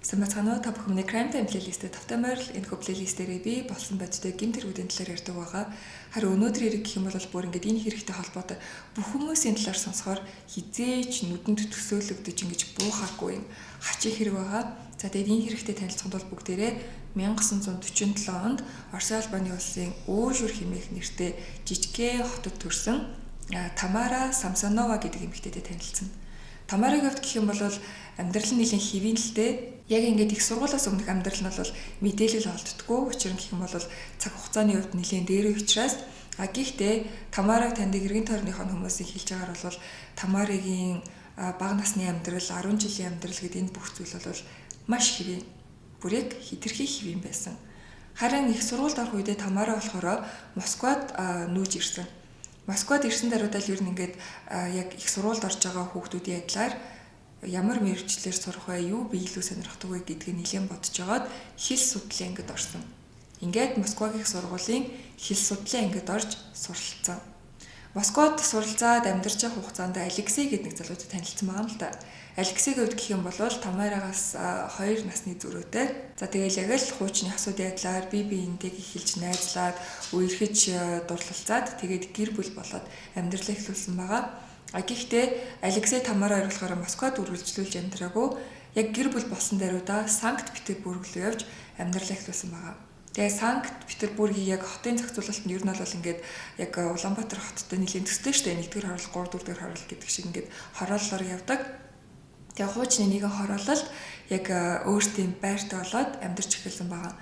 Самбацгаанаа та бүхэн Crime Time плейлистэд тавтай морил энэ плейлистээрээ би болсон бодтой гэмт хэргүүдийн талаар ярьдаг байгаа. Харин өнөөдөр хэрэг гэх юм бол бүр ингээд энэ хэрэгтэй холбоотой бүх хүмүүсийн талаар сонсохоор хизээч нүдэнд төсөөлөгдөж ингэж буухаагүй хачин хэрэг байгаа. За тэгээд энэ хэрэгтэй танилцахад бол бүгдээрээ 1947 онд Оросын албаны улсын Өөшүр хэмээх нэртэй жижигхэн хотод төрсэн Тамара Самсонова гэдэг эмэгтэйтэй танилцсан. Тамарагийн хувьд гэх юм бол амьдрал нь нэлийн хэвийн л дээ. Яг ингээд их сургуулиас өмнөх амьдрал нь бол мэдээлэл олддоггүй. Учир нь гэх юм бол цаг хугацааны хувьд нэлийн дээр учраас гэхдээ Тамараг таньдаг эргэн тойрныхон хүмүүсийн хэлж байгаагаар бол Тамарагийн бага насны амьдрал, 10 жилийн амьдрал гэдэг энэ бүх зүйл бол маш хэвийн. Бүр яг хитрхи хэвийн байсан. Харин их сургуульд орох үедээ Тамара болохоор Москвад нүүж ирсэн. Москвад ирсэн даруйдаа л ер нь ингээд яг их сургуульд орж байгаа хүүхдүүдийн адилаар ямар мэргэжлэр сурах вэ, юу биелүү сонирхдаг вэ гэдгийг нэлээд бодож жагаад хэл судлалын ангид орсон. Ингээд Москвагийн сургуулийн хэл судлалын ангид орж суралцсан. Москвад суралцаад амьдарч байгаа хугацаанд Алексей гэдэг нэг залуутай танилцсан байгаа юм л да. Алексейгийн хувьд гэх юм бол Тамарагаас 2 насны зөрүүтэй. За тэгэл яг л хуучны асуудын адилаар бие биентэйг эхэлж найзлаад, үерхэж дурлалцаад тэгээд гэр бүл болоод амьдралаа эхлүүлсэн байгаа. Гэхдээ Алексей Тамара болохоор Москвад үргэлжлүүлж амьдраагүй. Яг гэр бүл болсон даруйдаа Санкт Петербург руу явж амьдралаа эхлүүлсэн байгаа. Тэгээ Санкт Петербургийн яг хотын зохицуулалт нь ер нь бол ингээд яг Улаанбаатар хоттой нэлийн төстэй штэ 1-р хороол 3-р хороол гэдэг шиг ингээд хорооллоор явдаг. Тэгээ хуучны нэгэн хороололд яг өөртөө байртай болоод амьдарч эхэлсэн байгаа.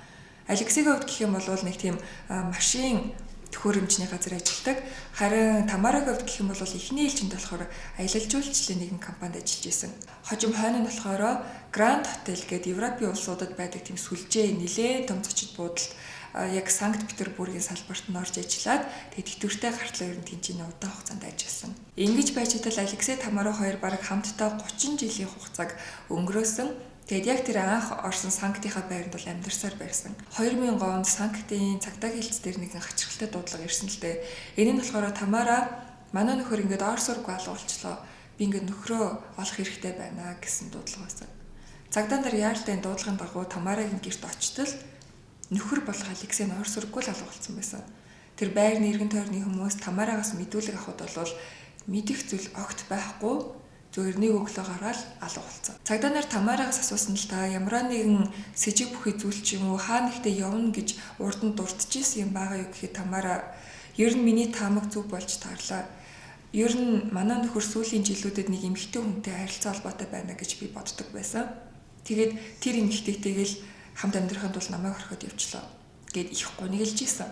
Алексейгийн хувьд гэх юм бол нэг тийм машин төхөөрөмжний газар ажилладаг. Харин Тамарагийн хувьд гэх юм бол эхний ээлжинд болохоор аялал жуулчлалын нэгэн компанид ажиллаж исэн. Хожим хойно нь болохоор Grand Hotel гэдэг Европын улсуудад байдаг тийм сүлжээ нэлээд том зочид буудалд яг Санкт Петербургийн салбарт нь орж ажиллаад тэгээд тэтгэвртэй гартлаа ер нь тэнцэн удаан хугацаанд ажилласан. Ингэж байж чадал Алексей Тамара хоёр бараг хамтдаа 30 жилийн хугацааг өнгөрөөсөн. Тэгэд яг тэр анх орсон Санктийнхаа байранд бол амьдарсаар байсан. 2000 онд Санктын цагдаа хэлц дээр нэгэн хачирхалтай дуудлага ирсэн л дээ. Энэ нь болохоор Тамара манай нөхөр ингээд ор сург алгуулчлаа. Би ингээд нөхрөө олох хэрэгтэй байна гэсэн дуудлага байсан. Цагдаа нар яаралтай дуудлагын дагуу Тамарагийн гэрт очтол нөхөр болох Алексей нь ор сурггүй л алгуулсан байсан. Тэр байрны эргэн тойрны хүмүүс Тамарагаас мэдүүлэг авахд бол мэдих зүйл огт байхгүй. Зүгээр нэг өглөө гараад алгуулсан. Цагдаа нар Тамарагаас асуусан л та ямар нэгэн сэжиг бүхий зүйл ч юм уу хаа нэгтээ явна гэж урд нь дурдчихсэн юм байгаа юу гэхэд Тамара ер нь миний таамаг зүг болж таарлаа. Ер нь манай нөхөр сүүлийн жилүүдэд нэг эмэгтэй хүнтэй харилцаа холбоотой байна гэж би боддог байсан. Тэгээд тэр эмэгтэйтэйгэл хамт амьдрахын тулд намайг орхиод явчлаа гэд их гунигэлж ийсэн.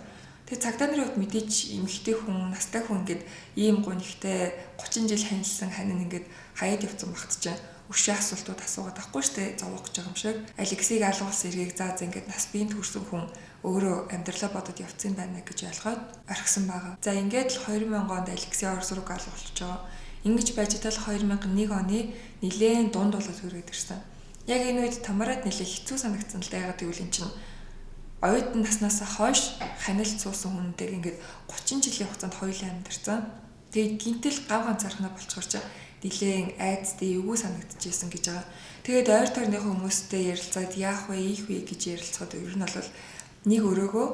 Тэгээ цагдаа нарын хувьд мэдээж эмэгтэй хүн, настай хүн ингээд ийм гунигтай 30 жил ханилсан ханин ингээд хаяад явцсан багт чинь өшөө асуултууд асуугаад байхгүй штэ зовоогч байгаа юм шиг. Алексейг алгуулсан эргийг заа ингээд нас биеийн төрсэн хүн өөрөө амьдралаа бодоод явцсан байна гэж ойлгоод орхисон байгаа. За ингээд л 2000 онд Алексей Орос руу алгуулж байгаа. Ингэж байж тал 2001 оны нилээн дунд болоод хүрээд ирсэн. Яг энэ үед Тамарад нэлээ хэцүү санагдсан л даа гэвэл эн чинь оюутан наснаас хойш ханилт суусан хүнтэйг ингээд 30 жилийн хугацаанд хоёулаа амьдарсан. Тэгээд гинтэл гав ганцаархнаа болцохоор ч нилээн айцтай эвгүй санагдчихсэн гэж байгаа. Тэгээд ойр тойрны хүмүүстэй ярилцаад яах вэ, ийх вэ гэж ярилцахад ер нь бол нэг өрөөгөө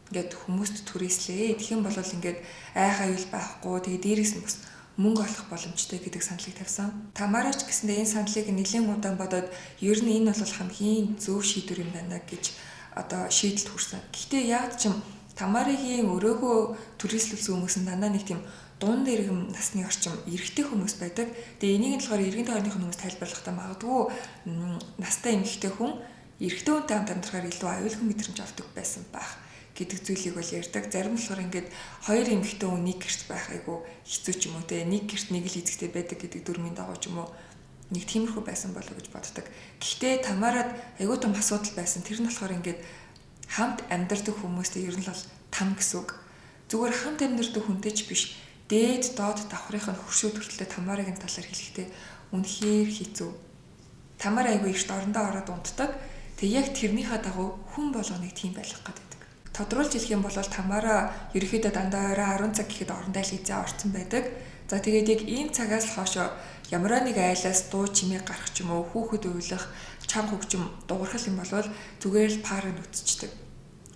ингээд хүмүүст түрээслээ. Тэгэх юм бол ингээд айх аюул байхгүй. Тэгээд дээрээс нь бас мөнгө олох боломжтой гэдэг саналыг тавьсан. Тамарач гэсэндээ энэ саналыг нэлээд удаан бодоод ер нь энэ бол хамгийн зөв шийдвэр юм байна гэж одоо шийдэлд хүрсэн. Гэхдээ яг ч юм Тамарагийн өрөөгөө түрээслүүлсэн хүмүүс нь дандаа нэг тийм дунд иргэм насны орчим эрэгтэй хүмүүс байдаг. Тэгээ энийг нь болохоор эргэн тойрных хүмүүс тайлбарлахдаа магадгүй настай эмэгтэй хүн эрэгтэй хүнтэй хамт амьдрахаар илүү аюулгүй мэдрэмж авдаг байсан байх гэдэг зүйлийг бол ярьдаг. Зарим болохоор ингээд хоёр эмэгтэй хүн нэг гэрт байх айгу хэцүү ч юм уу те нэг гэрт нэг л эзэгтэй байдаг гэдэг дүрмийн дагуу ч юм уу нэг тиймэрхүү байсан болов гэж боддог. Гэхдээ Тамарад айгуу том асуудал байсан. Тэр нь болохоор ингээд хамт амьдардаг хүмүүстэй ер нь бол там гэсэн үг. Зүгээр хамт амьдардаг хүнтэй ч биш. Дээд доод давхрынх нь хөршөө төрөлтэй Тамарагийн талаар хэлэхдээ үнэхээр хэцүү. Тамар айгуу эрт орондоо ороод унтдаг. Тэгээ яг тэрнийхээ дагуу хүн болгоныг тийм байлгах гэдэг. Тодруулж хэлэх юм бол Тамара ерөөхдөө дандаа орой 10 цаг гэхэд орондоо л эзээ орцсон байдаг. За тэгээд яг ийм цагаас л хойш ямар нэг айлаас дуу чимээ гарах ч юм уу, хүүхэд уйлах, чанга хөгжим дуурхал юм бол зүгээр л паранд үтчихдэг.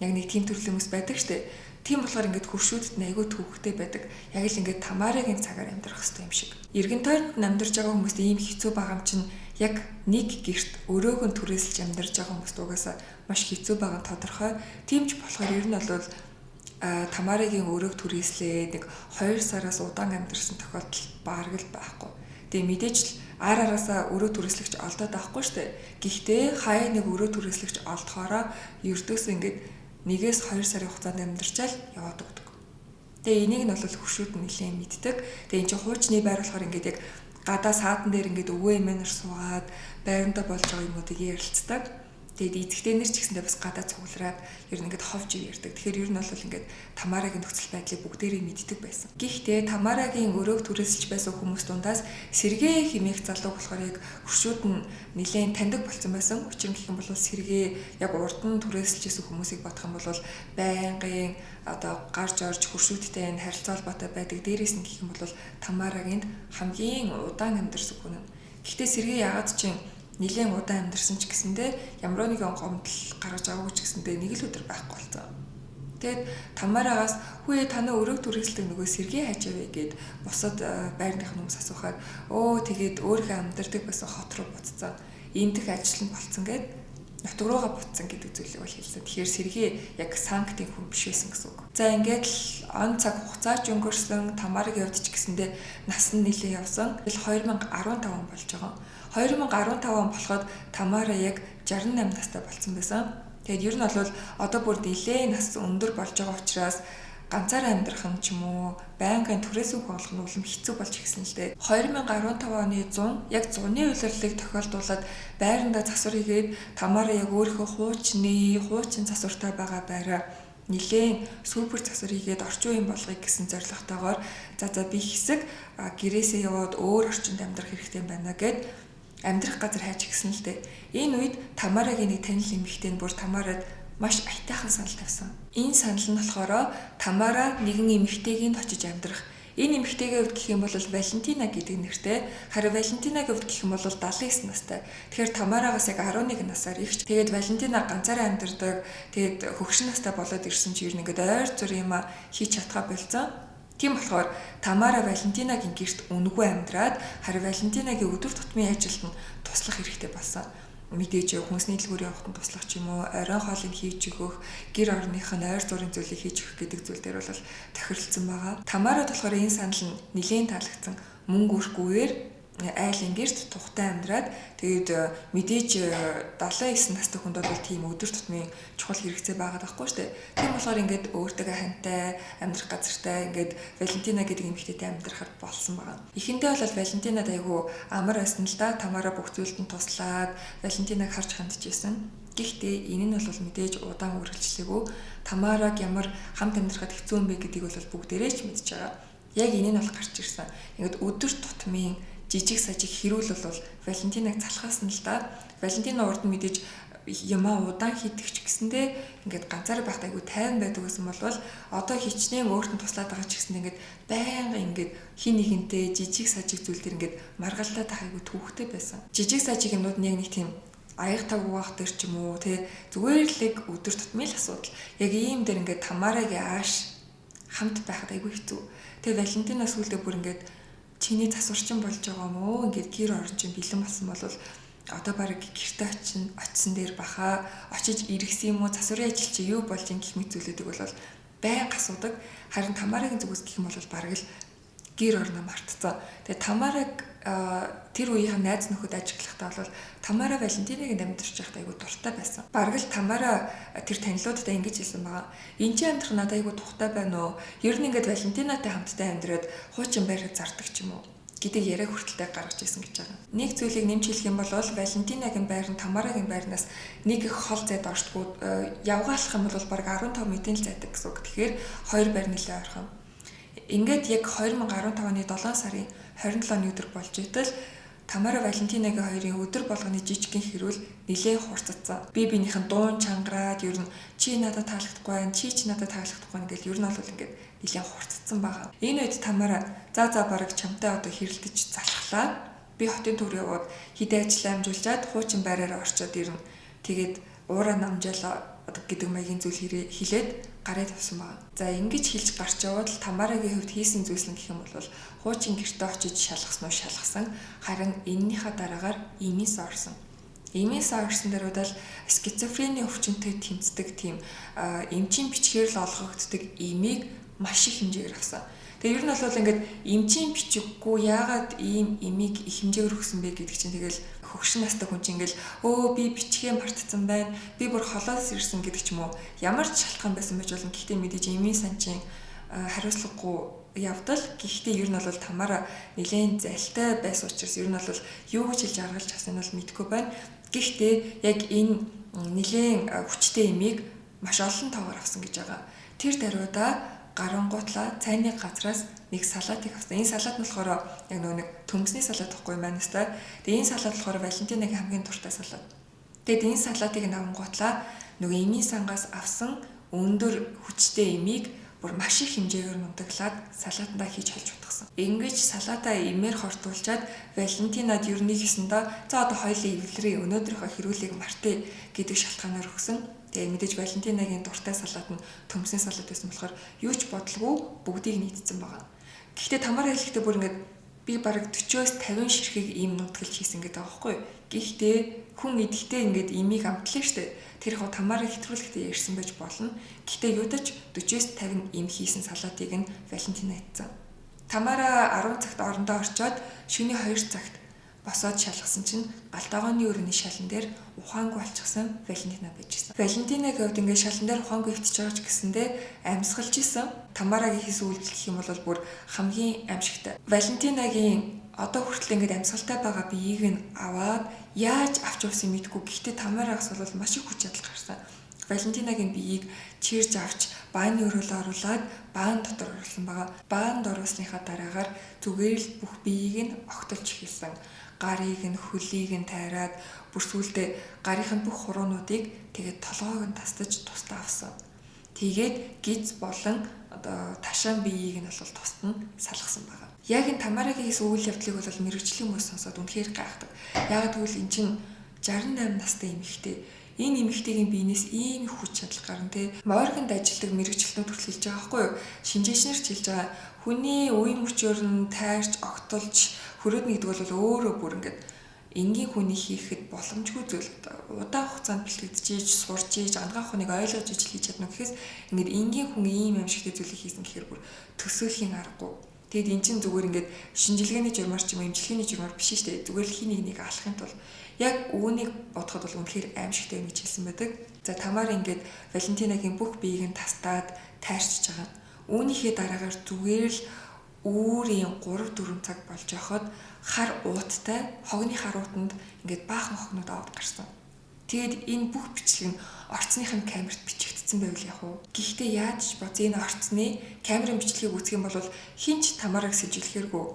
Яг нэг тийм төрлийн хүмүүс байдаг штэ. Тийм болохоор ингээд хуршүүдэд айгүй төвхтэй байдаг. Яг л ингээд Тамарагийн цагаар амьдрах хэрэгтэй юм шиг. Эргэн тойронд амьдарч байгаа хүмүүст ийм хэцүү байгаа юм чинь яг нэг гэрт өрөөгөө түрээсэлж амьдарч байгаа хүмүүст угаасаа маш хэцүү байгаа нь тодорхой. Тийм ч болохоор ер нь бол Тамарагийн өрөөг түрээслээ нэг 2 сараас удаан амьдарсан тохиолдол бараг л байхгүй. Тэгээ мэдээж л араасаа өрөө түрээслэгч олдоод байхгүй штэ. Гэхдээ хаяа нэг өрөө түрээслэгч олдохоороо ердөөсөө ингээд 1-2 сарын хугацаанд амьдарчаал яваад өгдөг. Тэгээ энийг нь бол хуршүүд нэлээд мэддэг. Тэгээ эн чинь хуучны байр болохоор ингээд яг гадаа саадан дээр ингээд өвөө эмээнэр суугаад байранда болж байгаа юмнуудыг ярилцдаг. Тэгээд эзэгтэйнэр ч гэсэндээ бас гадаа цуглараад ер нь ингээд ховж ярьдаг. Тэгэхээр ер нь бол ингээд Тамарагийн нөхцөл байдлыг бүгдээрээ мэддэг байсан. Гэхдээ Тамарагийн өрөөг түрээсэлж байсан хүмүүс дундаас Сэргээ хэмээх залуу болохоор яг хуршүүд нь нэлээд таньдаг болсон байсан. Учир нь гэх юм бол Сэргээ яг урд нь түрээсэлж байсан хүмүүсийг бодох юм бол байнгын одоо гарч орж хуршүүдтэй энэ харилцаа холбоотой байдаг. Дээрээс нь гэх юм бол Тамарагийн хамгийн удаан амьдарсан хүн. Гэхдээ Сэргээ ягаад чинь нилийн удаан амьдарсан ч гэсэндээ ямар нэгэн гомдол гаргаж аваагүй ч гэсэндээ нэг л өдөр байхгүй болсон. Тэгээд Тамарагаас хүүе таны өрөөг түрээсэлдэг нөгөө Сэргээ хажаавэ гэд бусад байрныхын хүмүүс асуухаар тэгээд өөрийнхөө амьдардаг байсан хот руу буцсан. Иймдэх ажил нь болцсон гэд нутаг руугаа буцсан гэдэг зүйлийг бол хэлсэн. Тэгэхээр Сэргээ яг санктын хүн биш байсан гэсэн үг. За ингээд л он цаг хугацаач өнгөрсөн Тамараг явд ч гэсэндээ нас нь нэлээд явсан. 2015 он болж байгаа. 2015 он болоход Тамара яг 68 настай болсон байсан. Тэгээд ер нь бол одоо бүр нэлээд нас өндөр болж байгаа учраас ганцаараа амьдрах нь ч юм уу байнгын түрээсүг болох нь улам хэцүү болж ирсэн л дээ. 2015 оны 100 яг зуны улирлыг тохиолдуулаад байранда засвар хийгээд Тамара яг өөрийнхөө хуучин засвартай байгаа байраа нэлээд супер засвар хийгээд орчин үеийн болгоё гэсэн зорилготойгоор за би хэсэг гэрээсээ яваад өөр орчинд амьдрах хэрэгтэй байна гэд амьдрах газар хайж гисэн л дээ. Энэ үед Тамарагийн нэг танил эмэгтэй нь бүр Тамарад маш аятайхан санал тавьсан. Энэ санал нь болохоор Тамара нэгэн эмэгтэйгийн очиж амьдрах. Энэ эмэгтэйгийн хувьд гэх юм бол Валентина гэдэг нэртэй. Харин Валентинагийн хувьд гэх юм бол 79 настай. Тэгэхээр Тамарагаас яг 11 насаар ихч. Тэгээд Валентина ганцаараа амьдардаг. Тэгээд хөгшин настай болоод ирсэн чи ер нь ингээд ойр зур юм хийж чадхаа болцсон. Тийм болохоор Тамара Валентинагийн гэрт үнэгүй амьдраад харин Валентинагийн өдөр тутмын ажилд нь туслах хэрэгтэй болсон. Мэдээж хүнсний дэлгүүр явахад нь туслах ч юм уу, оройн хоолыг хийж өгөх, гэр орных нь ойр зургийн зүйлийг хийж өгөх гэдэг зүйл дээр бол тохиролцсон байгаа. Тамарад болохоор энэ санал нь нэлээд таалагдсан. Мөнгө өрхгүйгээр айлын гэрт тухтай амьдраад тэгээд мэдээж 79 настай хүнд бол тийм өдөр тутмын чухал хэрэгцээ байгаа байхгүй шүү дээ. Тийм болохоор ингээд өөртөө хантай амьдрах газартай ингээд Валентина гэдэг эмэгтэйтэй амьдрахад болсон байгаа. Эхэндээ бол Валентинад айгүй амар байсан л да. Тамара бүх зүйлд нь туслаад Валентинаг харж хандчихсан. Гэхдээ энэ нь бол мэдээж удаан үргэлжлэегүй. Тамараг ямар хамт амьдрахад хэцүү юм бэ гэдгийг бол бүгдээрээ ч мэдж байгаа. Яг энэ нь бол гарч ирсэн. Ингээд өдөр тутмын жижиг сажиг хэрүүл бол Валентинаг залхаас нь л да. Валентина урд нь мэдээж ямаа удаан хийдэг ч гэсэндээ ингээд ганцаараа байхад айгүй тайван байдаг гэсэн бол одоо хичнээн өөрт нь туслаад байгаа ч гэсэндээ ингээд байнга ингээд хин нэгэнтэй жижиг сажиг зүйл төр ингээд маргалдаад айгүй түүхтэй байсан. Жижиг сажиг юмнууд нь яг нэг тийм аяг тав угаах төр ч юм уу зүгээр л нэг өдөр тутмын л асуудал. Яг ийм дээр ингээд Тамарагийн ааш хамт байхад айгүй хэцүү. Тэгээ Валентина сүулдэ бүр ингээд чиний засварчин болж байгаа юм уу? Ингээд гэр орон чинь бэлэн болсон бол одоо баг гэртээ очисон дээр баха очиж иргэсэн юм уу? Засварын ажил чи юу болж ин гэх мэт зүйлүүдийг бол байнга асуудаг. Харин Тамарагийн зүгээс гэх юм бол баг л гэр орноо мартцсан. Тэгээ Тамараг тэр үеийн найз нөхөд ажиглахдаа бол Тамара Валентинагийн амьдарч байхад айгүй дуртай байсан. Бараг л Тамара тэр танилуудтай ингэж хэлсэн байгаа. Энд чи амьдрах надад айгүй тухтай байна уу? Ер нь ингээд Валентинатай хамтдаа амьдраад хуучин байраа зардаг ч юм уу гэдэг яриа хүртэлтэй гаргаж ирсэн гэж байгаа. Нэг зүйлийг нэмж хэлэх юм бол Валентинагийн байр нь Тамарагийн байрнаас нэг их хол зайд оршдгоо явгаалах юм бол баг 15 минутын л зайдаг гэсэн үг. Тэгэхээр хоёр байр нэлээ ойрхон. Ингээд яг 2015 оны 7 сарын 27-ны өдөр болж итэл Тамара Валентинагийн хоёрын өдөр болгоны жижигхэн хэрүүл нэлээд хурцсан. Би биенийхэн дуун чангараад ер нь чи надад таалагдахгүй байна, чи надад таалагдахгүй байна гэж ер нь бол ингээд нэлээд хурцсан байгаа. Энэ үед Тамара за бараг чамтай одоо хэрэлдэж залхлаа. Би хотын төв яваад хідэ ажил амжуулжаад хуучин байраараа орчоод ирнэ. Тэгээд уураа намжаалаа гэдэг маягийн зүйл хэлээд гараа тавьсан байна. За ингэж хэлж гарч яваад Тамарагийн хувьд хийсэн зүйлс нь гэх юм бол хуучин гэртээ очиж шалгасан уу шалгасан. Харин энэнийхээ дараагаар эмээс орсон. Эмээс орсон даруйдал скизофрени өвчнөд тэмцдэг тийм эмчийн бичгээр л олгогддог эмийг маш их хэмжээгээр авсан. Тэгээ ер нь бол ингээд эмчийн бичиггүй яагаад ийм эмийг их хэмжээгээр өгсөн бэ гэдэг чинь тэгэл хөгшин настай хүн чинь ингээл би бичгээ мартсан байна. Би бүр холоос ирсэн гэдэг ч юм уу. Ямар ч шалтгаан байсан байж болно. Гэхдээ мэдээж эмийн санчин хариуцлагагүй явдал. Гэхдээ ер нь бол Тамара нэлээд залтай байсан учраас ер нь бол юу гэж хэлж аргалж авсан нь бол мэдэхгүй байна. Гэхдээ яг энэ нэлээд хүчтэй эмийг маш олон тоогоор авсан гэж байгаа. Тэр даруйда гарангуутлаа цайны газраас нэг салаатыг авсан. Энэ салаат нь болохоор яг нэг төмсний салаат гэхгүй манайстай. Тэгээ энэ салаат болохоор Валентинагийн хамгийн дуртай салаат. Тэгээд энэ салаатыг авангуутлаа нөгөө эмийн сангаас авсан өндөр хүчтэй эмийг бүр маш их хэмжээгээр нутаглаад салаатандаа хийж холж утгасан. Ингэж салаатаа эмээр хортуулчаад Валентинад ер нь хийсэндээ за одоо хоёулаа эвлэрээ өнөөдрийнхөө хэрүүлийг мартъя гэдэг шалтгаанаар өгсөн. Тэгээ мэдээж Валентинагийн дуртай салаат нь төмсний салаат байсан болохоор юу ч бодлого бүгдийг нийцсэн байгаа. Гэхдээ Тамара хэлэхдээ бүр ингээд би бараг 40-50 ширхэг ийм нутгалж хийсэн гэдэг байгаа байхгүй. Гэхдээ хүн идэхдээ ингээд имийг амтлаа штэ. Тэр яг Тамарыг хэтрүүлэхдээ ярьсан байж болно. Гэхдээ юудаж 40-50 им хийсэн салаатыг нь Валентина хийсэн. Тамара 10 цагт орондоо орчоод шөнийн 2 цагт босоод шалгасан чинь галдаагооны өрөөний шалан дээр ухаангүй болчихсон Валентина байжсэн. Валентинагийн хувьд ингээд шалан дээр ухаангүй өвтөж байгаа ч гэсэндээ амьсгалж исэн. Тамарагийн хийсэн үйлдэл гэх юм бол бүр хамгийн аимшигтай. Валентинагийн одоо хүртэл ингээд амьсгалтай байгаа биеийг нь аваад яаж авч явсан мэдгүй. Гэхдээ Тамарагаас бол маш их хүч чадал гарсан. Валентинагийн биеийг чирж авч бааны өрөөлөө оруулаад баан дотор оруулсан байгаа. Баанд оруулсныхаа дараагаар зүгээр л бүх биеийг нь огтолж эхэлсэн. Гарыг нь хөлийг нь тайраад бүр сүүлдээ гарынхын бүх хуруунуудыг тэгээд толгойг нь тасдаж тусдаа авсан. Тэгээд гиз болон одоо ташаан биеийг нь бол тусад нь салгасан байгаа. Яг энэ Тамарагийн хийсэн үйл явдлыг бол мэрэгжлийн хүмүүс сонсоод үнэхээр гайхдаг. Яагаад гэвэл эн чинь 68 настай эмэгтэй. Энэ эмэгтэйгийн биенээс ийм их хүч чадал гарна те. Морганд ажилладаг мэрэгчлэнүүд хүртэл хэлж байгаа байхгүй юу? Шинжээчнэр ч хэлж байгаа. Хүний үе мөчөөр нь тайрч огтолж хөрөөд нэгдэг бол өөрөө бүр ингээд энгийн хүний хийхэд боломжгүй зүйл. Удаан хугацаанд бэлтгэж, сурж, ангаах хүнийг ойлгож ижил хийж чадна гэхээс ингээд энгийн хүн ийм амжилттай зүйлийг хийсэн гэхээр бүр төсөөлхийн аргагүй. Тэгэд эн чинь зүгээр ингээд шинжилгээний журмаар ч юм эмчилгээний журмаар биш шүү дээ. Зүгээр л хий нэг алахын тулд яг үүнийг бодоход бол үнэхээр аимшигтай юм гэж хэлсэн байдаг. За Тамара ингээд Валентинагийн бүх биеийг нь тастаад тайрчж байгаа. Үүнийхээ дараагаар зүгээр л үүрийн 3-4 цаг болж яхад хар ууттай хогны хар уутанд ингээд баахан хогнод аваад гарсан. Тэгэд энэ бүх бичлэг нь орцныхын камерт бичигдсэн байвал яг уу. Гэхдээ яаж ч боц энэ орцны камерын бичлэгийг үзэх юм бол хинч Тамараг сэжиглэхэргүй.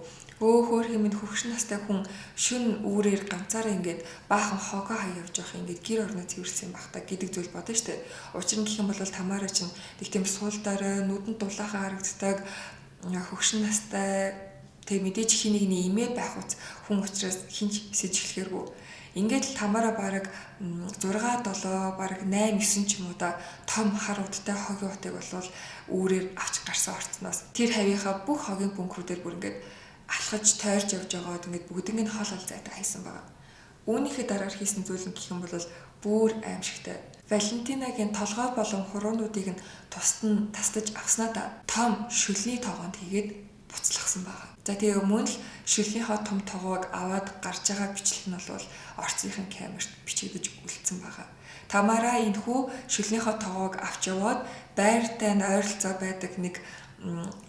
Хөөх минь хөвгшин настай хүн шүн үүрээр ганцаараа ингээд баахан хогоо хаяа явж явах ингээд гэр орноо цэвэрсэн байх та гэдэг зүйл бодно штэ. Учир нь гэх юм бол Тамара чинь нэг тийм суулдаараа нүдэнд дулаахан харагддаг хөвгшин настай тэг мэдээж хий нэгний имээ байх үс хүн учраас хинч сэжиглэхэргүй. Ингээд л Тамара бараг 6-7 бараг 8-9 ч юм уу да том хар удтай хогийн утыг болвол үүрээр авч гарсан орцноос тэр хавийнхаа бүх хогийн бөмбөрүүдээр бүр ингээд алхаж тойрж явж байгаад ингээд бүгднийг нь хол зайтай хайсан байгаа. Үүнийхээ дараагаар хийсэн зүйл нь гэх юм бол бүр аимшигтай. Валентинагийн толгой болон хуруунуудыг нь тусад нь тасдаж авснаа том шүлний тоогонд хийгээд буцлагсан байгаа. За тэгээ мөн л шүлнийхөө том тоогоог аваад гарч байгаа бичлэг нь бол орцныхын камерт бичигдэж үлдсэн байгаа. Тамара энэхүү шүлнийхөө тоогоог авч яваад байртай нь ойролцоо байдаг нэг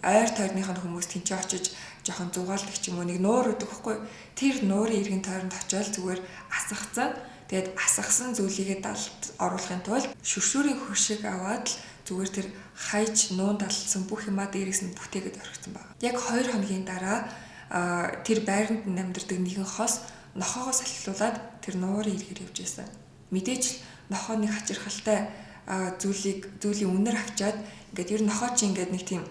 ойр тойрныхын хүмүүс тэнцээ очиж жоохон зугаалдаг ч юм уу нэг нуур өгдөг байхгүй. Тэр нуурын иргэн тойронд очиод зүгээр асгацсан. Тэгээд асгасан зүйлийгээ далд оруулахын тулд шүршүүрийн хөшиг аваад л зүгээр тэр хайж нуунд алдсан бүх юмаа дээрээс нь бүтээгээд орхисон байна. Яг 2 хоногийн дараа тэр байранд амьдардаг нэгэн хос нохоогоос салхилуулаад тэр нуурын эргээр явж байсан. Мэдээж л нохоо нэг хачирхалтай зүйлийн үнээр авчаад ингээд ер нь нохоо чи ингээд нэг тийм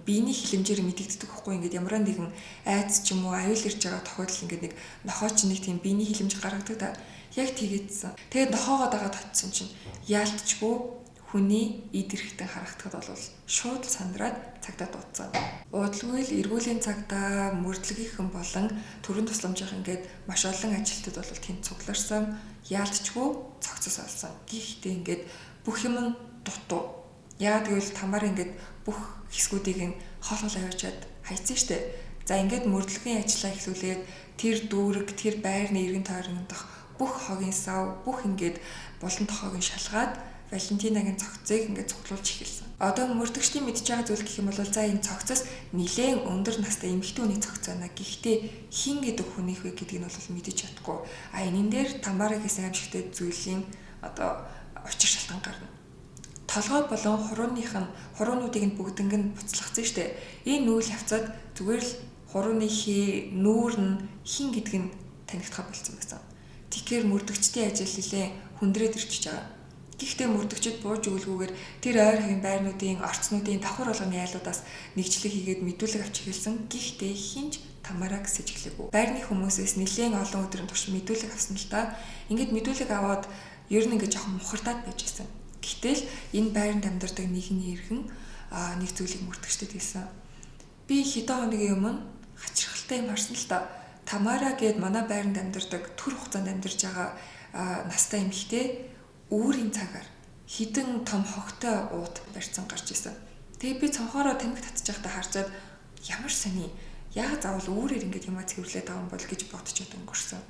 биений хилэмжээр мэдэгддэг байхгүй ингээд ямар нэгэн айц ч юм уу аюул ирж байгаа тохиолдол ингээд нэг нохоо чи нэг тийм биений хилэмж гаргадаг да. Яг тэгээдсэн. Тэгээд нохоогоо дагаад очсон чинь яалтчгүй хүний эд эрэхтэн харагдахад бол шууд сандраад цагдаа дуудсан. Уудлгүй л эргүүлийн цагдаа, мөрдлөгийнхэн болон төрийн тусламжийнх ингээд маш олон ажилтнууд бол тэнд цугларсан. Яалтчгүй цогцос олсон. Гэхдээ ингээд бүх юм дутуу. Яа тэгвэл тамаар ингээд бүх хэсгүүдийг нь хоол аваачаад хайцсан штэ. За ингээд мөрдлөгийн ажлаа эхлүүлээд тэр дүүрэг, тэр байрны эргэн тойронд дах бүх хогийн сав, бүх ингээд болон тохоог нь шалгаад Валентинагийн цогцыг ингээд цуглуулж эхэлсэн. Одоо мөрдөгчдийн мэдж байгаа зүйл гэх юм бол за энэ цогцоос нэлээд өндөр настай эмэгтэй хүний цогц байна. Гэхдээ хин гэдэг хүнийх вэ гэдгийг нь бол мэдэж чадахгүй. Энэ дээр Тамара гэсэн аимшигтэй зүйлийн одоо учир шалтгаан гарна. Толгой болон хуруунуудыг нь бүгднийг нь буцлахсан шүү дээ. Энэ үйл явцад зүгээр л хурууны хээ, нүүр нь хин гэдг нь танигдах болсон байсан. Тэгэхээр мөрдөгчдийн ажил нэлээд хүндрээд ирчихэж байгаа. Гэхдээ мөрдөгчд бууж өгөлгүйгээр тэр ойр хавийн байрнуудын, орцнуудын давхар болгоны айлуудаас нэгжлэг хийгээд мэдүүлэг авч эхэлсэн. Гэхдээ хинж Тамараг сэжиглээгүй. Байрны хүмүүсээс нэлээд олон өдрийн турш мэдүүлэг авсан л та. Ингээд мэдүүлэг аваад ер нь ингээд жоохон мухардаад байж гисэн. Гэтэл энэ байранд амьдардаг нэгний иргэн нэг зүйлийг мөрдөгчдөд хэлсэн. Би хэдэн хоногийн өмнө хачирхалтай юм харсан л та. Тамара гээд манай байранд амьдардаг төр хугацаанд амьдарч байгаа настай эмэгтэй үүрийн цагаар хідэн том хогтой ууд барьсан гарч исэн. Тэгээ би цонхоороо тамхи татчих байхдаа харцаад ямар сони яа заавал үүрээр ингэж юмаа цэвэрлээд байгаа юм бол гэж бодчиход өнгөрсөн.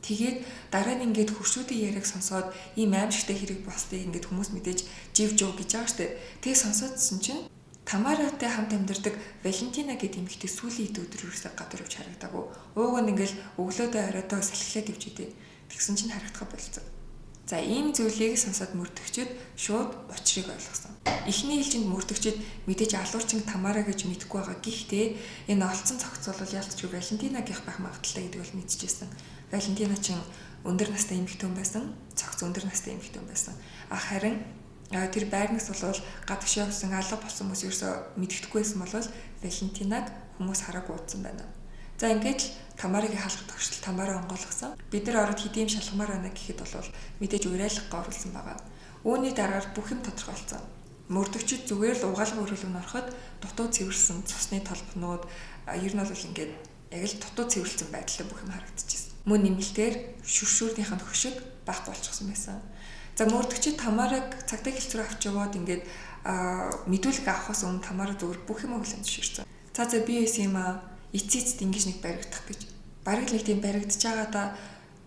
Тэгээд дараа нь ингээд хуршүүдийн яриаг сонсоод ийм аимшигтай хэрэг болсныг ингээд хүмүүс мэдээж жив жоо гэж байгаа штэ. Тэгээ сонсоодсэн чинь Тамаратай хамт амьдардаг Валентина гэдэг эмэгтэй сүүлийн өдөр ерөөсөө гадуур явж харагдаагүй. Ууг нь ингээд өглөөдөө оройдоо салхилаад явж идэв. Тэгсэн чинь харагдах болсон. За ийм зүйлийг сонсоод мөрдөгчд шууд учрыг ойлгосон. Эхний ээлжинд мөрдөгчд мэдээж алуурчин Тамара гэж мэдэхгүй байгаа. Гэхдээ энэ олцсон цогц бол ялцгүй Валентинагийнх байх магадaltaй гэдэг бол мэдчихсэн. Валентина чин өндөр настай эмэгтэй хүн байсан. Цогц өндөр настай эмэгтэй хүн байсан. Харин тэр байрнаас бол гадагш явсан алга болсон хүмүүс ерөөсөө мэддэхгүйсэн бол Валентинаг хүмүүс хараагүй утсан байна. За ингээд л Тамарыг хаалгах тогтчл Тамараа онгойлгосон. Бид нар ороод хэдийн шалгамаар байна гэхэд бол мэдээж уриалгах оруулсан байгаа. Үүний дараагаар бүх юм тодорхойлцсон. Мөрдөгчд зүгээр л угаалга өрөөлөнд ороход дутуу цэвэрлсэн цусны толбонууд ер нь бол ингээд яг л дутуу цэвэрлсэн байдлаар бүх юм харагдчихсэн. Мөн нэмэлтээр шүршүүрнийх нь хөшиг байхгүй болчихсон байсан. За мөрдөгчд Тамарыг цагдаа хэлцээр авч яваад ингээд мэдүүлэг авахаас өмнө Тамара зүгээр бүх юм өглөө зөвшөөрсөн. За би эс юм эцэцэд ингэж нэг баригдах гэж. Бараг л нэг тийм баригдаж байгаа да.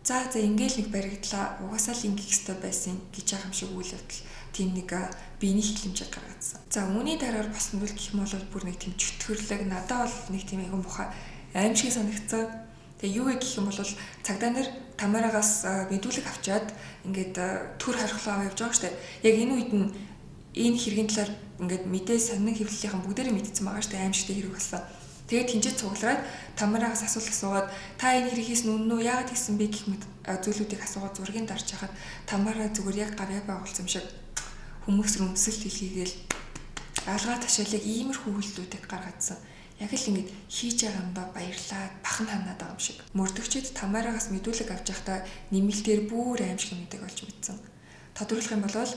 За ингээл нэг баригдлаа. Угаасаа л ингэх ёстой байсан гэж байгаа юм шиг үйл явдал. Тийм нэг биений хилэмжийг гаргацсан. За үүний дараагаар босон зүйл гэх юм бол бүр нэг тийм чөтгөрлөг надад бол нэг тийм айгүй муха аимшиг санагдсан. Тэгээ юу гэх юм бол цагдаа нар Тамарагаас мэдүүлэг авчаад ингээд төр харихлаа явж байгаа штэ. Яг энэ үед нь энэ хэргийн талаар ингээд мэдээ сонин хэвлэлийнхэн бүгдээрээ мэдсэн байгаа штэ аимшигтэй хэрэг болсон. Тэгээд тэнцэж цуглараад Тамарагаас асуулт асуугаад та энэ хэрэг хийсэн үнэн үү? Яагаад хийсэн бэ гэх мэт зүйлүүдийг асуугаад зургийг дарж хахад Тамара зүгээр яг гавьяа байгуулсан юм шиг хүмүүс рүү өмсөлт хийгээл алгаа ташаалыг иймэрхүү үйлдэлүүдийг гаргацсан. Яг л ингэж хийж байгаа юмдаа баярлаад бахан ханаад байгаа юм шиг. Мөрдөгчд Тамарагаас мэдүүлэг авч байхдаа нэмэлтээр бүр аимшиг мэдээг олж мэдсэн. Тодорхойлох юм бол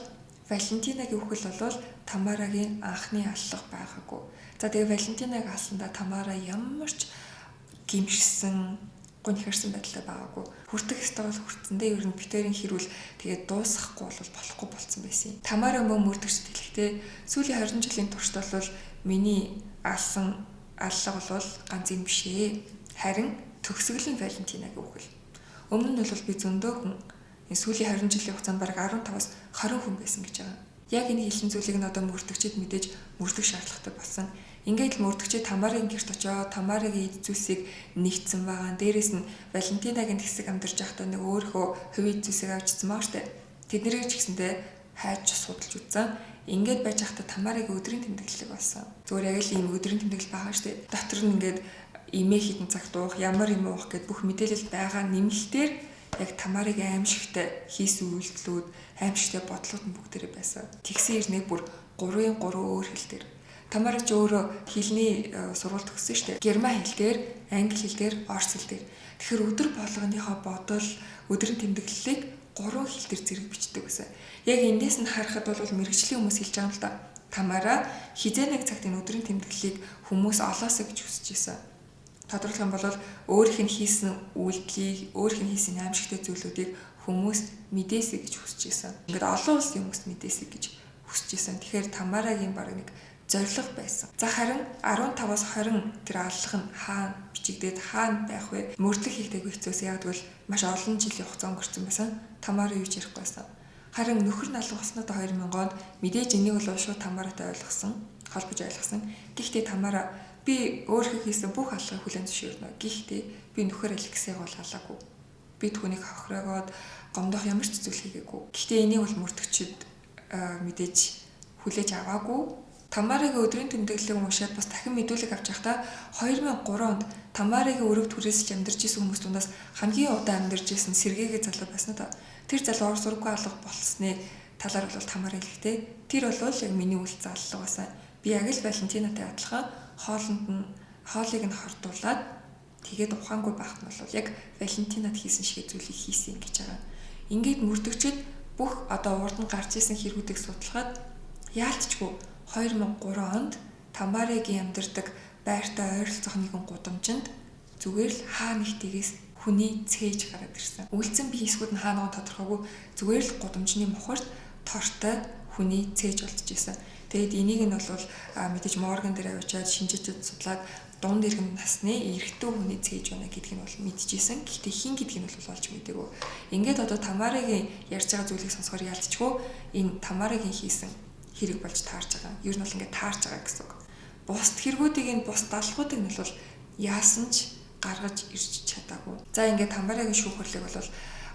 Валентинагийн үхэл бол Тамарагийн анхны аллах байгаагүй. За тэгээ Валентинаг алсандаа Тамара ямар ч гимшсэн, гонхирсан байдлаа байгаагүй. Хүртэх ёстой бол хүртсэндээ ер нь битэрийн хэрүүл тэгээд дуусгахгүй бол болохгүй болцсон байсан юм. Тамара мөн мөрдөгчд хэлэхдээ сүүлийн 20 жилийн туршид бол миний алсан аллага бол ганц юм биш ээ. Харин төгсгөл нь Валентинагийн үхэл. Өмнө нь бол би зөндөө хүн сүүлийн 20 жилийн хугацаанд бараг 15-аас 20 хүн байсан гэж байгаа. Яг энэ хэлсэн зүйлийг нь одоо мөрдөгчд мэдээж мөрдөх шаардлагатай болсон. Ингээд л мөрдөгчд Тамарын гэрт очоод Тамарагийн эд зүйлсийг нэгтсэн байгаа. Дээрээс нь Валентинагийн хэсэг амьдарч байхдаа нэг өөрийнхөө хувийн зүйлсийг авчирсан маа штэ. Тэднэрийг ч гэсэндээ хайж судалж үзсэн. Ингээд байж байхдаа Тамарагийн өдрийн тэмдэглэл болсон. Зүгээр яг л ийм өдрийн тэмдэглэл байгаа штэ. Дотор нь ингээд имээ хідэн цагт уух, ямар юм уух гэд бүх мэдээлэл байгаа нэмэлтээр яг Тамарыг аимшигтай хийсэн үйлдэлүүд, аимшигтай бодлууд нь бүгдээрээ байсан. Тэгсэн ирнэ бүр 3 өөр хэл дээр. Тамара ч өөрөө хэлний сургууль төгссөн шүү дээ. Герман хэл дээр, англи хэл дээр, орос хэл дээр. Тэгэхээр өдөр болгоныхоо бодол, өдрийн тэмдэглэлийг 3 хэл дээр зэрэг бичдэг байсан. Яг эндээс нь харахад бол мэргэжлийн хүмүүс хэлж байгаа юм л да. Тамара хизээ нэг цагт энэ өдрийн тэмдэглэлийг хүмүүс олоосоо гэж хүсэж байсан. Тодорхойлох юм бол өөрийнх нь хийсэн үйлдэлийг, өөрийнх нь хийсэн аимшигтай зүйлүүдийг хүмүүс мэдээсэй гэж хүсэж байсан. Ингээд олон улсын хүмүүс мэдээсэй гэж хүсэж байсан. Тэгэхээр Тамарагийн баг нэг зориг байсан. За харин 15-аас 20 тэр аллах нь хаана бичигдээд хаана байх вэ? Мөрдлөг хийхдээ хэцүүсэн. Яг тэгвэл маш олон жилийн хугацаа өнгөрцөн байсан. Тамара юу ч ярихгүй байсан. Харин нөхөр нь алга болсноос 2000 онд мэдээж энийг бол шууд Тамаратай ойлгосон, холбож ойлгосон. Гэхдээ Тамара би өөрөө хийсэн бүх алгыг хүлээн зөвшөөрнө. Гэхдээ би нөхөр Алексейг бол халаагүй. Би түүнийг хохирогоод гомдох ямар ч зүйл хийгээгүй. Гэхдээ энийг бол мөрдөгчд мэдээж хүлээж аваагүй. Тамарагийн өдрийн тэмдэглэлийг уншаад бас дахин мэдүүлэг авч байхдаа 2003 онд Тамарагийн өрөв түрээсч амьдарч исэн хүмүүс дундаас хамгийн удаан амьдарч исэн Сергейгээ залуу байсан да. Тэр залуу орос ураггүй алга болсны талаар бол Тамара хэлэхдээ тэр бол яг миний үлцэн алга байсан. Би яг л Валентинатай адилхан хоолыг нь хордуулад тэгээд ухаангүй байхад нь бол яг Валентинад хийсэн шиг зүйлийг хийсэн гэж байгаа. Ингээд мөрдөгчд бүх одоо урд нь гарч исэн хэрэгүүдийг судлахад яалтчгүй 2003 онд Тамарагийн амьдардаг байртай ойролцоох нэгэн гудамжинд зүгээр л хаа нэгтгээс хүний цээж гараад ирсэн. Үлдсэн бие эсгүүд нь хаанаа тодорхойгүй зүгээр л гудамжны мухарт тортой хүний цээж болдож исэн. Тэгэд энийг нь бол мэдээж Морган дээр авчиад шинжээчд судлаад дунд иргэн насны эрэгтэй хүний цээж байна гэдгийг нь бол мэдчихсэн. Гэхдээ хин гэдгийг нь бол олж мэдээгүй. Ингээд одоо Тамарагийн ярьж байгаа зүйлийг сонсохоор ялцчихгүй энэ Тамарагийн хийсэн хэрэг болж таарч байгаа. Ер нь бол ингээд таарч байгаа гэсэн үг. Бусд хэрэгүүдийг энэ бус даалгуудыг нь бол яасан ч гаргаж ирж чадаагүй. За ингээд Тамарагийн шүүхөрлийг бол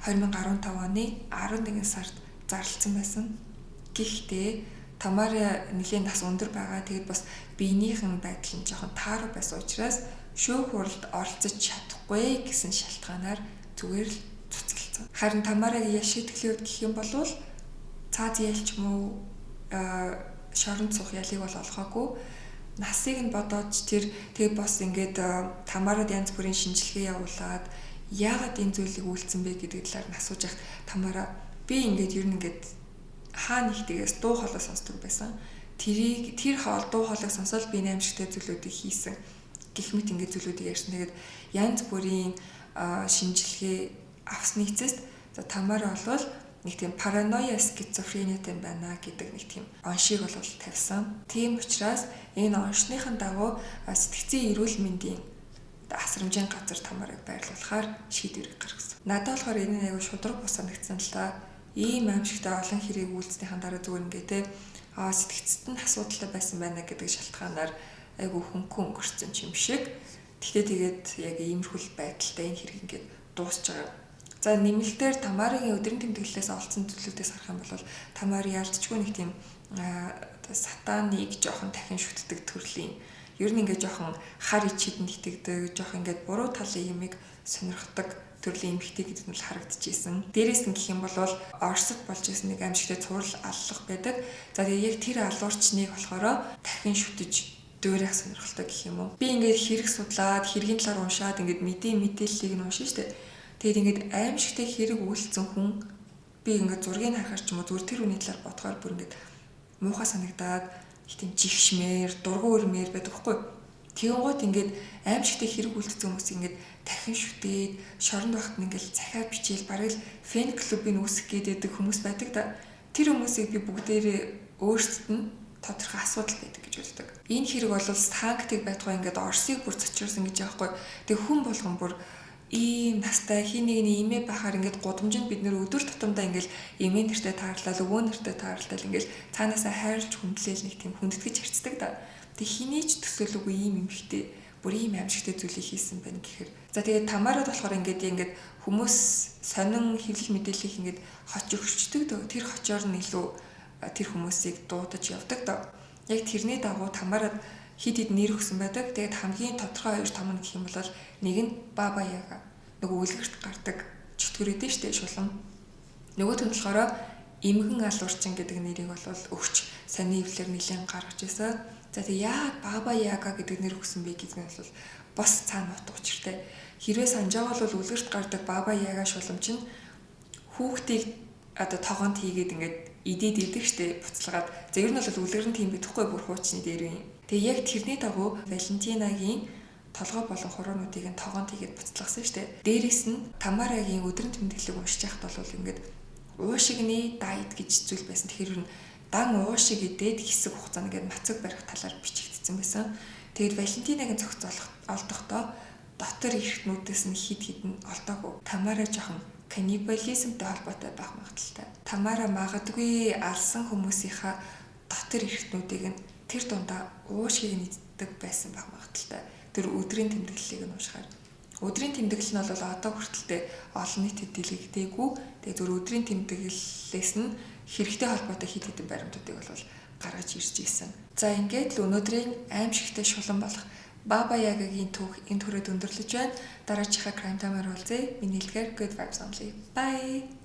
2015 оны 11 сард зарласан байсан. Гэхдээ Тамара нэлийн нас өндөр байгаа. Тэгээд бас биенийх нь байдал нь жоохон тааруу байсан учраас шүүх хуралд оролцож чадахгүй гэсэн шалтгаанаар зүгээр л цуцгалцсан. Харин Тамарагийн шийтгэлийн үед гэх юм бол цааз ялч муу шоронд суух ялыг бол олгоогүй. Насыг нь бодоод тэр бас ингээд Тамарад янз бүрийн шинжилгээ явуулаад яагаад энэ зүйлийг үйлцсэн бэ гэдэг талаар нь асууж явах Тамара би ингээд ер нь ингээд хаа нэгтгээс дуу хоолой сонсдог байсан. Тэр хоол дуу хоолойг сонсоод би аимшигтай зүйлүүдийг хийсэн. Гэх мэт ингээд зүйлүүдийг ярьсан. Тэгээд янз бүрийн шинжилгээ авсны эцэст за Тамара бол нэг тийм параноя скизофрениатай байна гэдэг нэг тийм оншийг бол тавьсан. Тийм учраас энэ оншныхын дагуу сэтгцийн эрүүл мэндийн асрамжийн газар Тамарыг байрлуулахаар шийдвэрийг гаргасан. Надад болохоор энэ аягүй шудраг бус санагдсан л та. Ийм аимшигтай олон хэрэг үйлснийхэн дараа зүгээр ингээд сэтгцэд нь асуудалтай байсан байна гэдэг шалтгаанаар айгүй хөнгөн өнгөрсөн юм шиг. Тэгээд яг иймэрхүүл байдалтай энэ хэрэг ингээд дуусч байгаа. За нэмэлтээр Тамарагийн өдрийн тэмдэглэлээс олцсон зүйлүүдээс харах юм бол Тамара ялцчгүй нэг тийм сатаныг жоохон дахин шүтдэг төрлийн ер нь ингээд жоохон хар ичэд нэгтгэдэг, жоохон ингээд буруу талын юмыг сонирхдаг төрлийн эмэгтэй гэдэг нь л харагдчихсэн. Дээрээс нь гэх юм бол Оросд болж исэн нэг аимшигтай цуврал аллах байдаг. За тэгээд яг тэр алуурчныг болохоор дахин шүтэж дөөрэх сонирхолтой гэх юм уу. Би ингээд хэрэг судлаад, хэргийн талаар уншаад ингээд мэдээллийг нь уншин штэ. Тэгээд ингээд аимшигтай хэрэг үйлцсэн хүн би ингээд зургийг харахаар ч юм уу зүгээр тэр хүний талаар бодохоор бүр ингээд муухай санагдаад их тийм жигшмээр, дургуун өрмээр байдаг хгүй. Тэгэнгუთ ингээд аимшигтай хэрэг үйлцсэн хүмүүс ингээд дахин шүтээд шоронд багт ингээд захиа бичээл бараг л фэн клубын үүсгэх гэдэг хүмүүс байдаг да. Тэр хүмүүсийг би бүгдээрээ өөрсдөд нь тодорхой асуудал байдаг гэж боддог. Энэ хэрэг бол станктыг байтугай ингээд Оросыг бүр цочрсон гэж яахгүй. Тэг хүн болгон бүр ийм настай хин нэгний имээ бахаар ингээд гудамжинд бид нэр өдөр тутамдаа ингээд имээ нэртэй таарлал, өвөө нэртэй таарлал ингээд цаанаасаа хайрлж хүндлээл нэг тийм хүндэтгэж харцдаг да. Тэг хэний ч төсөөлөөгүй ийм эмхтэй бүр ийм аимшигтай зүйлийг хийсэн байна гэхээр. За тэгээд Тамарад болохоор ингээд хүмүүс сонин хэвлэл мэдээллийг ингээд хоч өгчдөг дөө. Тэр хочоор нь илүү тэр хүмүүсийг дуудаж явдаг дөө. Яг тэрний дагуу Тамарад хид хид нэр өгсөн байдаг. Тэгээд хамгийн тодорхой хоёр том нь гэх юм бол нэг нь Баба Яга. Нөгөө үлгэрт гардаг чөтгөрөөдөө штэ шулам. Нөгөөх нь болохоор Эмгэн алуурчин гэдэг нэрийг бол өгч сони эвлэр нэлээд гаргаж ирсэн. За тэгээ яагаад Баба Яга гэдэг нэр өгсөн бэ гэдэг нь бол бас цаана утга учиртай. Хэрвээ санаж байгаа бол үлгэрт гардаг Баба Яга шулам чинь хүүхдийг одоо тогоонд хийгээд ингээд идээд идэг штэ буцалгаад. За ер нь бол үлгэр нь тийм бидэхгүй бүр хуучны дээр юм. Тэгээ яг тэрний дагуу Валентинагийн толгой болон хуруунуудыг нь тогоонд хийгээд буцалгасан штэ. Дээрээс нь Тамарагийн өдрийн тэмдэглэлийг уншиж байхад бол ингээд уушигны дайт гэж зүйл байсан. Тэгэхээр нь дан уушиг идээд хэсэг хугацаанд ингээд мацаг барих талаар бичигдсэн байсан. Тэгээд Валентинагийн зохицуулах олдохдоо дотор эрхтнүүдээс нь хид хідэн олдоогүй. Тамара жоохон каннибализмтэй холбоотой байх магадaltaй. Тамара магадгүй алсан хүмүүсийнхаа дотор эрхтнүүдийг нь тэр дундаа уушгийг нэгддэг байсан байх магадaltaй. Тэр өдрийн тэмдэглэлийг нь уушгаар. Өдрийн тэмдэглэл нь бол одоо хүртэлтэй олон нийтэд дэлгэгдээгүй. Тэгээ зөв өдрийн тэмдэглэлээс нь хэрэгтэй холбоотой хид хідэн баримтуудыг бол гаргаж ирж ийсэн. За ингээд л өнөөдрийн аимшигтэй шулан болох Баба Ягагийн түүх энэ төрөд өндөрлөж байна. Дараачихаа Crime Time-аар уулзъя. Миний хэлгээр Good Vibes Only. Bye.